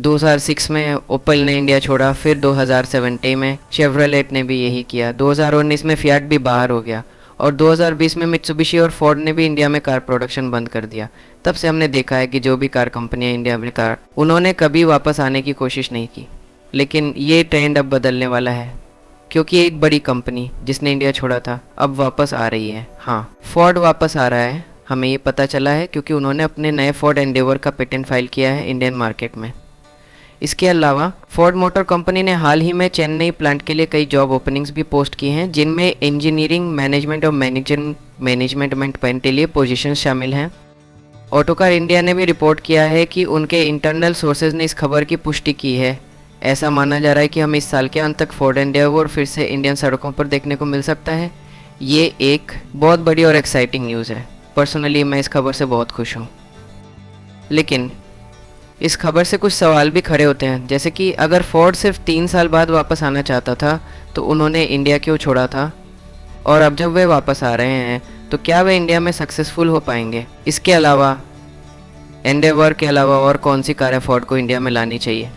2006 में ओपल ने इंडिया छोड़ा, फिर 2017 में शेवरलेट ने भी यही किया, 2019 में फिएट भी बाहर हो गया और 2020 में मित्सुबिशी और फोर्ड ने भी इंडिया में कार प्रोडक्शन बंद कर दिया। तब से हमने देखा है कि जो भी कार कंपनियां इंडिया में कार, उन्होंने कभी वापस आने की कोशिश नहीं की। लेकिन ये ट्रेंड अब बदलने वाला है, क्योंकि एक बड़ी कंपनी जिसने इंडिया छोड़ा था अब वापस आ रही है। हाँ, फोर्ड वापस आ रहा है, हमें ये पता चला है क्योंकि उन्होंने अपने नए फोर्ड एंडेवर का पेटेंट फाइल किया है इंडियन मार्केट में। इसके अलावा फोर्ड मोटर कंपनी ने हाल ही में चेन्नई प्लांट के लिए कई जॉब ओपनिंग्स भी पोस्ट की हैं, जिनमें इंजीनियरिंग, मैनेजमेंट और मैनेजमेंट के लिए पोजीशन शामिल हैं। ऑटोकार इंडिया ने भी रिपोर्ट किया है कि उनके इंटरनल सोर्सेज ने इस खबर की पुष्टि की है। ऐसा माना जा रहा है कि हमें इस साल के अंत तक फोर्ड एंडेवर फिर से इंडियन सड़कों पर देखने को मिल सकता है। ये एक बहुत बड़ी और एक्साइटिंग न्यूज़ है। पर्सनली मैं इस खबर से बहुत खुश हूँ। लेकिन इस खबर से कुछ सवाल भी खड़े होते हैं, जैसे कि अगर फोर्ड सिर्फ 3 साल बाद वापस आना चाहता था तो उन्होंने इंडिया क्यों छोड़ा था, और अब जब वे वापस आ रहे हैं तो क्या वे इंडिया में सक्सेसफुल हो पाएंगे। इसके अलावा एंडेवर के अलावा और कौन सी कारें फोर्ड को इंडिया में लानी चाहिए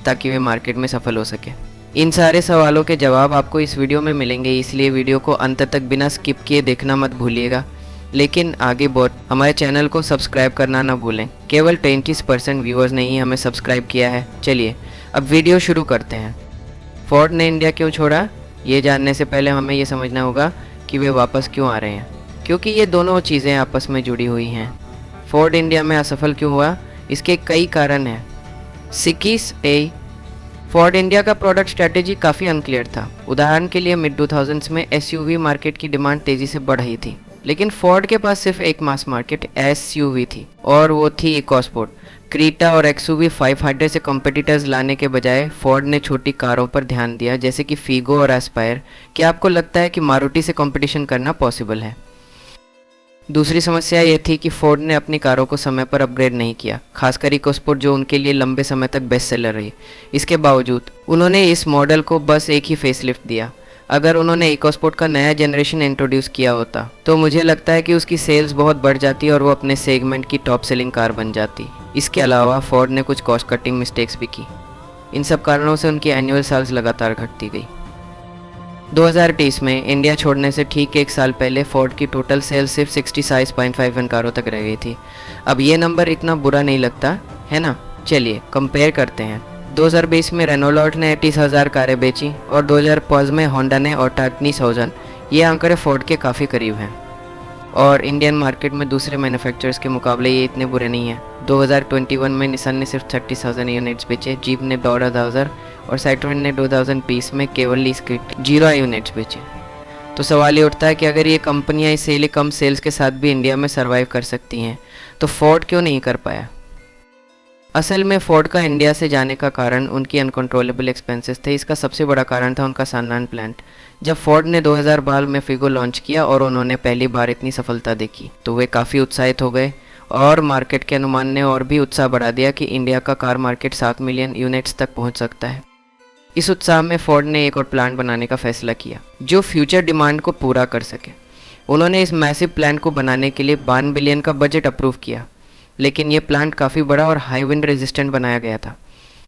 ताकि वे मार्केट में सफल हो सके। इन सारे सवालों के जवाब आपको इस वीडियो में मिलेंगे, इसलिए वीडियो को अंत तक बिना स्किप किए देखना मत भूलिएगा। लेकिन आगे बहुत हमारे चैनल को सब्सक्राइब करना ना भूलें। केवल 20% व्यूअर्स ने ही हमें सब्सक्राइब किया है। चलिए अब वीडियो शुरू करते हैं। फोर्ड ने इंडिया क्यों छोड़ा, ये जानने से पहले हमें ये समझना होगा कि वे वापस क्यों आ रहे हैं, क्योंकि ये दोनों चीज़ें आपस में जुड़ी हुई हैं। फोर्ड इंडिया में असफल क्यों हुआ, इसके कई कारण हैं। फोर्ड इंडिया का प्रोडक्ट स्ट्रेटेजी काफ़ी अनक्लियर था। उदाहरण के लिए मिड 2000s में एसयूवी मार्केट की डिमांड तेज़ी से बढ़ रही थी, लेकिन फोर्ड के पास सिर्फ एक मास मार्केट एसयूवी थी और वो थी इकोस्पोर्ट। क्रीटा और एक्सयूवी 500 से कॉम्पिटिटर्स लाने के बजाय फोर्ड ने छोटी कारों पर ध्यान दिया, जैसे कि फीगो और एस्पायर। क्या आपको लगता है कि मारुति से कंपटीशन करना पॉसिबल है? दूसरी समस्या ये थी कि फोर्ड ने अपनी कारों को समय पर अपग्रेड नहीं किया, खासकर इकोस्पोर्ट जो उनके लिए लंबे समय तक बेस्ट सेलर रही। इसके बावजूद उन्होंने इस मॉडल को बस एक ही फेसलिफ्ट दिया। अगर उन्होंने इकोस्पोर्ट का नया जनरेशन इंट्रोड्यूस किया होता तो मुझे लगता है कि उसकी सेल्स बहुत बढ़ जाती और वो अपने सेगमेंट की टॉप सेलिंग कार बन जाती। इसके अलावा फोर्ड ने कुछ कॉस्ट कटिंग मिस्टेक्स भी की। इन सब कारणों से उनकी एनुअल सेल्स लगातार घटती गई। 2023 में इंडिया छोड़ने से ठीक 1 साल पहले फोर्ड की टोटल सेल्स सिर्फ 66.51 कारों तक रह गई थी। अब ये नंबर इतना बुरा नहीं लगता है ना। चलिए कंपेयर करते हैं। 2020 में रेनोल्ट ने 30,000 कारें बेची और 2005 में होंडा ने 48,000। ये आंकड़े फोर्ड के काफ़ी करीब हैं और इंडियन मार्केट में दूसरे मैन्युफैक्चरर्स के मुकाबले ये इतने बुरे नहीं हैं। 2021 में निसान ने सिर्फ 30,000 यूनिट्स बेचे, जीप ने 12,000 और साइट्रोन ने 2020 में केवल 0 यूनिट्स बेचे। तो सवाल ये उठता है कि अगर ये कंपनियां इससे लिए कम सेल्स के साथ भी इंडिया में सर्वाइव कर सकती हैं तो फोर्ड क्यों नहीं कर पाया। असल में फोर्ड का इंडिया से जाने का कारण उनकी अनकंट्रोलेबल एक्सपेंसेस थे। इसका सबसे बड़ा कारण था उनका सानान प्लांट। जब फोर्ड ने 2012 में फिगो लॉन्च किया और उन्होंने पहली बार इतनी सफलता देखी तो वे काफ़ी उत्साहित हो गए और मार्केट के अनुमान ने और भी उत्साह बढ़ा दिया कि इंडिया का कार मार्केट 7 मिलियन यूनिट्स तक पहुंच सकता है। इस उत्साह में फोर्ड ने एक और प्लांट बनाने का फैसला किया जो फ्यूचर डिमांड को पूरा कर सके। उन्होंने इस मैसिव प्लांट को बनाने के लिए 52 बिलियन का बजट अप्रूव किया, लेकिन ये प्लांट काफ़ी बड़ा और हाई विंड रेजिस्टेंट बनाया गया था,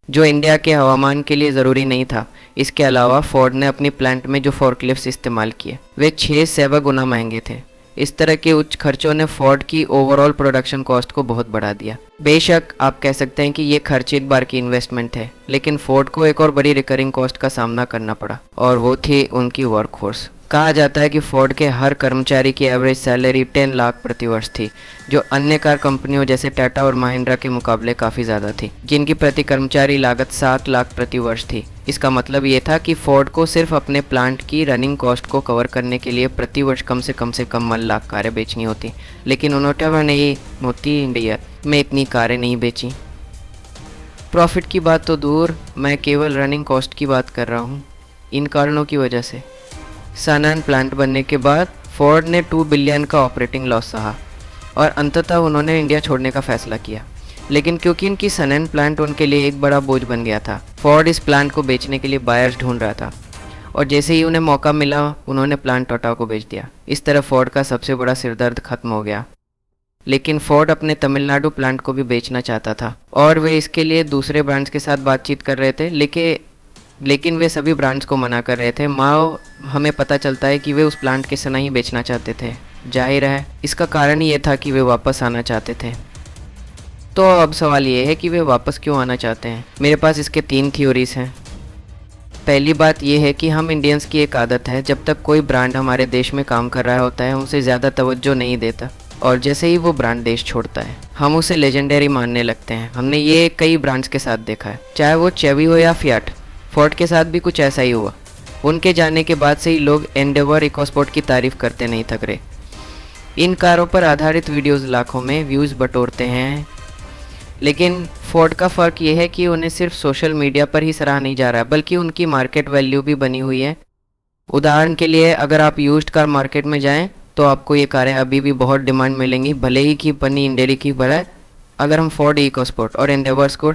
जो इंडिया के हवामान के लिए ज़रूरी नहीं था। इसके अलावा फोर्ड ने अपनी प्लांट में जो फोर्कलिफ्ट्स इस्तेमाल किए वे 6 से 7 गुना महंगे थे। इस तरह के उच्च खर्चों ने फोर्ड की ओवरऑल प्रोडक्शन कॉस्ट को बहुत बढ़ा दिया। बेशक आप कह सकते हैं कि ये खर्च एक बार की इन्वेस्टमेंट है, लेकिन फोर्ड को एक और बड़ी रिकरिंग कॉस्ट का सामना करना पड़ा और वो थी उनकी वर्कफोर्स। कहा जाता है कि फोर्ड के हर कर्मचारी की एवरेज सैलरी 10 लाख प्रति वर्ष थी, जो अन्य कार कंपनियों जैसे टाटा और महिंद्रा के मुकाबले काफ़ी ज़्यादा थी, जिनकी प्रति कर्मचारी लागत 7 लाख प्रति वर्ष थी। इसका मतलब ये था कि फोर्ड को सिर्फ अपने प्लांट की रनिंग कॉस्ट को कवर करने के लिए प्रति वर्ष कम से कम 1 लाख कारें बेचनी होती, लेकिन उन्होंने ही मोती इंडिया में इतनी कारें नहीं बेची। प्रॉफिट की बात तो दूर, मैं केवल रनिंग कॉस्ट की बात कर रहा हूँ। इन कारणों की वजह से सानान प्लांट बनने के बाद फोर्ड ने 2 बिलियन का ऑपरेटिंग लॉस सहा और अंततः उन्होंने इंडिया छोड़ने का फैसला किया। लेकिन क्योंकि इनकी सानान प्लांट उनके लिए एक बड़ा बोझ बन गया था, फोर्ड इस प्लांट को बेचने के लिए बायर्स ढूंढ रहा था और जैसे ही उन्हें मौका मिला उन्होंने प्लांट टाटा को बेच दिया। इस तरह फोर्ड का सबसे बड़ा सिरदर्द खत्म हो गया। लेकिन फोर्ड अपने तमिलनाडु प्लांट को भी बेचना चाहता था और वे इसके लिए दूसरे ब्रांड्स के साथ बातचीत कर रहे थे, लेकिन वे सभी ब्रांड्स को मना कर रहे थे। माओ हमें पता चलता है कि वे उस प्लांट के सना ही बेचना चाहते थे। जाहिर है इसका कारण ये था कि वे वापस आना चाहते थे। तो अब सवाल ये है कि वे वापस क्यों आना चाहते हैं। मेरे पास इसके 3 थ्योरीज हैं। पहली बात यह है कि हम इंडियंस की एक आदत है, जब तक कोई ब्रांड हमारे देश में काम कर रहा होता है हम उसे ज़्यादा तवज्जो नहीं देता, और जैसे ही वो ब्रांड देश छोड़ता है हम उसे लेजेंडरी मानने लगते हैं। हमने ये कई ब्रांड्स के साथ देखा है, चाहे वो चेवी हो या फियाट। फोर्ड के साथ भी कुछ ऐसा ही हुआ। उनके जाने के बाद से ही लोग एंडेवर इकोस्पोर्ट की तारीफ़ करते नहीं थक रहे। इन कारों पर आधारित वीडियोस लाखों में व्यूज़ बटोरते हैं, लेकिन फोर्ड का फ़र्क ये है कि उन्हें सिर्फ सोशल मीडिया पर ही सराहा नहीं जा रहा है, बल्कि उनकी मार्केट वैल्यू भी बनी हुई है। उदाहरण के लिए अगर आप यूज्ड कार मार्केट में जाएं तो आपको ये कारें अभी भी बहुत डिमांड मिलेंगी, भले ही की बनी इंडिया की बड़ा। अगर हम फोर्ड इकोस्पोर्ट और एंडेवर्स को,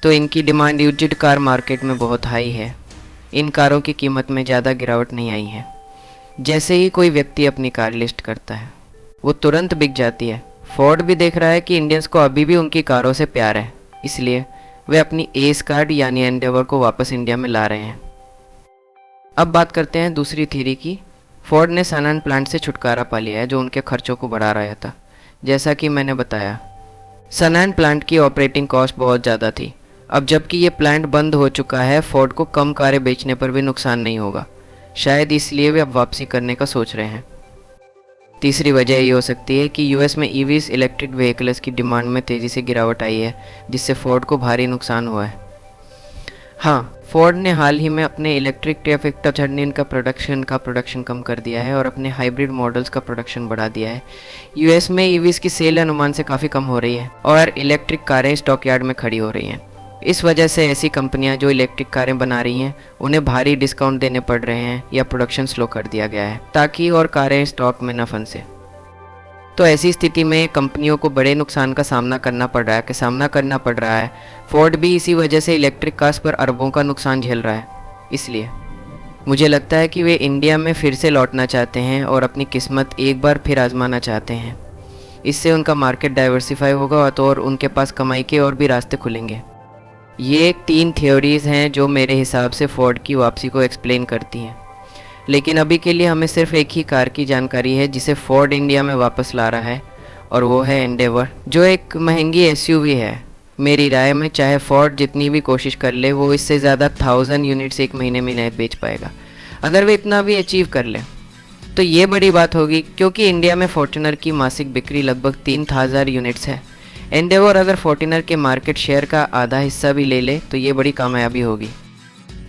तो इनकी डिमांड यूज्ड कार मार्केट में बहुत हाई है। इन कारों की कीमत में ज़्यादा गिरावट नहीं आई है। जैसे ही कोई व्यक्ति अपनी कार लिस्ट करता है वो तुरंत बिक जाती है। फोर्ड भी देख रहा है कि इंडियंस को अभी भी उनकी कारों से प्यार है, इसलिए वे अपनी एस कार्ड यानी एंडेवर को वापस इंडिया में ला रहे हैं। अब बात करते हैं दूसरी थ्योरी की। फोर्ड ने सनान प्लांट से छुटकारा पा लिया है जो उनके खर्चों को बढ़ा रहा था। जैसा कि मैंने बताया, सनान प्लांट की ऑपरेटिंग कॉस्ट बहुत ज़्यादा थी। अब जबकि ये प्लांट बंद हो चुका है, फोर्ड को कम कारें बेचने पर भी नुकसान नहीं होगा। शायद इसलिए वे अब वापसी करने का सोच रहे हैं। तीसरी वजह ये हो सकती है कि यूएस में ईवीज इलेक्ट्रिक व्हीकल्स की डिमांड में तेज़ी से गिरावट आई है, जिससे फोर्ड को भारी नुकसान हुआ है। हाँ, फोर्ड ने हाल ही में अपने इलेक्ट्रिक टेफिक्टा जर्निन का प्रोडक्शन कम कर दिया है और अपने हाइब्रिड मॉडल्स का प्रोडक्शन बढ़ा दिया है। यूएस में ईवीज की सेल अनुमान से काफ़ी कम हो रही है और इलेक्ट्रिक कारें स्टॉक यार्ड में खड़ी हो रही हैं। इस वजह से ऐसी कंपनियां जो इलेक्ट्रिक कारें बना रही हैं उन्हें भारी डिस्काउंट देने पड़ रहे हैं या प्रोडक्शन स्लो कर दिया गया है ताकि और कारें स्टॉक में न फंसे। तो ऐसी स्थिति में कंपनियों को बड़े नुकसान का सामना करना पड़ रहा है। फोर्ड भी इसी वजह से इलेक्ट्रिक कार्स पर अरबों का नुकसान झेल रहा है। इसलिए मुझे लगता है कि वे इंडिया में फिर से लौटना चाहते हैं और अपनी किस्मत एक बार फिर आजमाना चाहते हैं। इससे उनका मार्केट डाइवर्सिफाई होगा तो और उनके पास कमाई के और भी रास्ते खुलेंगे। ये 3 थ्योरीज़ हैं जो मेरे हिसाब से फोर्ड की वापसी को एक्सप्लेन करती हैं, लेकिन अभी के लिए हमें सिर्फ एक ही कार की जानकारी है जिसे फोर्ड इंडिया में वापस ला रहा है, और वो है एंडेवर, जो एक महंगी एसयूवी है। मेरी राय में चाहे फोर्ड जितनी भी कोशिश कर ले, वो इससे ज़्यादा 1000 यूनिट्स एक महीने में नहीं बेच पाएगा। अगर वे इतना भी अचीव कर ले तो ये बड़ी बात होगी, क्योंकि इंडिया में फॉर्च्यूनर की मासिक बिक्री लगभग 3000 यूनिट्स है। एंडेवर अगर फॉर्च्यूनर के मार्केट शेयर का आधा हिस्सा भी ले ले तो ये बड़ी कामयाबी होगी।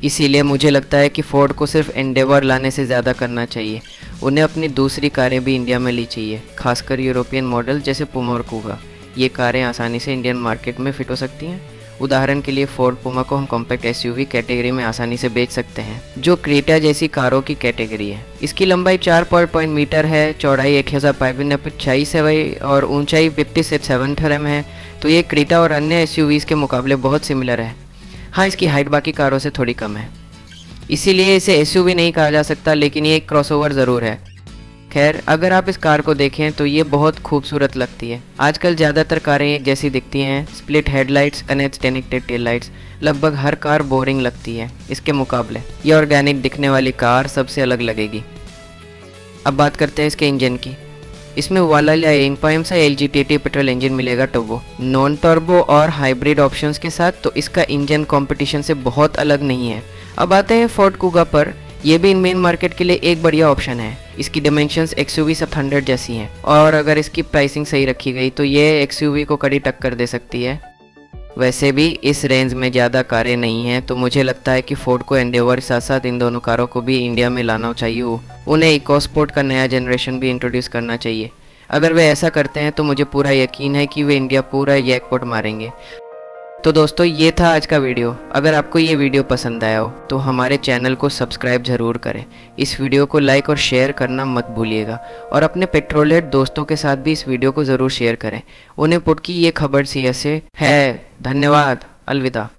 इसीलिए मुझे लगता है कि फोर्ड को सिर्फ एंडेवर लाने से ज़्यादा करना चाहिए। उन्हें अपनी दूसरी कारें भी इंडिया में ली चाहिए, खासकर यूरोपियन मॉडल जैसे पुमा और कूगा। ये कारें आसानी से इंडियन मार्केट में फिट हो सकती हैं। उदाहरण के लिए फोर्ड पुमा को हम कॉम्पैक्ट एसयूवी कैटेगरी में आसानी से बेच सकते हैं, जो क्रेटा जैसी कारों की कैटेगरी है। इसकी लंबाई 4 मीटर है, चौड़ाई 1595 फीट 46 है और ऊंचाई 50 से 70 एम है। तो ये क्रेटा और अन्य एसयूवीज़ के मुकाबले बहुत सिमिलर है। हाँ, इसकी हाइट बाकी कारों से थोड़ी कम है, इसीलिए इसे एसयूवी नहीं कहा जा सकता, लेकिन ये एक क्रॉसओवर ज़रूर है। खैर, अगर आप इस कार को देखें तो ये बहुत खूबसूरत लगती है। आजकल ज़्यादातर कारें एक जैसी दिखती हैं, स्प्लिट हेडलाइट्स, अनएक्सटेनिक्टेड टेल लाइट्स। लगभग हर कार बोरिंग लगती है। इसके मुकाबले ये ऑर्गेनिक दिखने वाली कार सबसे अलग लगेगी। अब बात करते हैं इसके इंजन की। इसमें वाला या 1.5 LGTT पेट्रोल इंजन मिलेगा टर्बो, नॉन टर्बो और हाइब्रिड ऑप्शंस के साथ। तो इसका इंजन कंपटीशन से बहुत अलग नहीं है। अब आते हैं फोर्ड कुगा पर। यह भी मेन मार्केट के लिए एक बढ़िया ऑप्शन है। इसकी डिमेंशंस XUV सब 100 जैसी हैं और अगर इसकी प्राइसिंग सही रखी गई तो ये XUV को कड़ी टक्कर दे सकती है। वैसे भी इस रेंज में ज़्यादा कारें नहीं हैं, तो मुझे लगता है कि फोर्ड को एंडेवर के साथ साथ इन दोनों कारों को भी इंडिया में लाना चाहिए। उन्हें इकोस्पोर्ट का नया जनरेशन भी इंट्रोड्यूस करना चाहिए। अगर वे ऐसा करते हैं तो मुझे पूरा यकीन है कि वे इंडिया पूरा जैकपॉट मारेंगे। तो दोस्तों, ये था आज का वीडियो। अगर आपको ये वीडियो पसंद आया हो तो हमारे चैनल को सब्सक्राइब ज़रूर करें। इस वीडियो को लाइक और शेयर करना मत भूलिएगा और अपने पेट्रोलेट दोस्तों के साथ भी इस वीडियो को ज़रूर शेयर करें। उन्हें पुट की ये खबर सी है। धन्यवाद। अलविदा।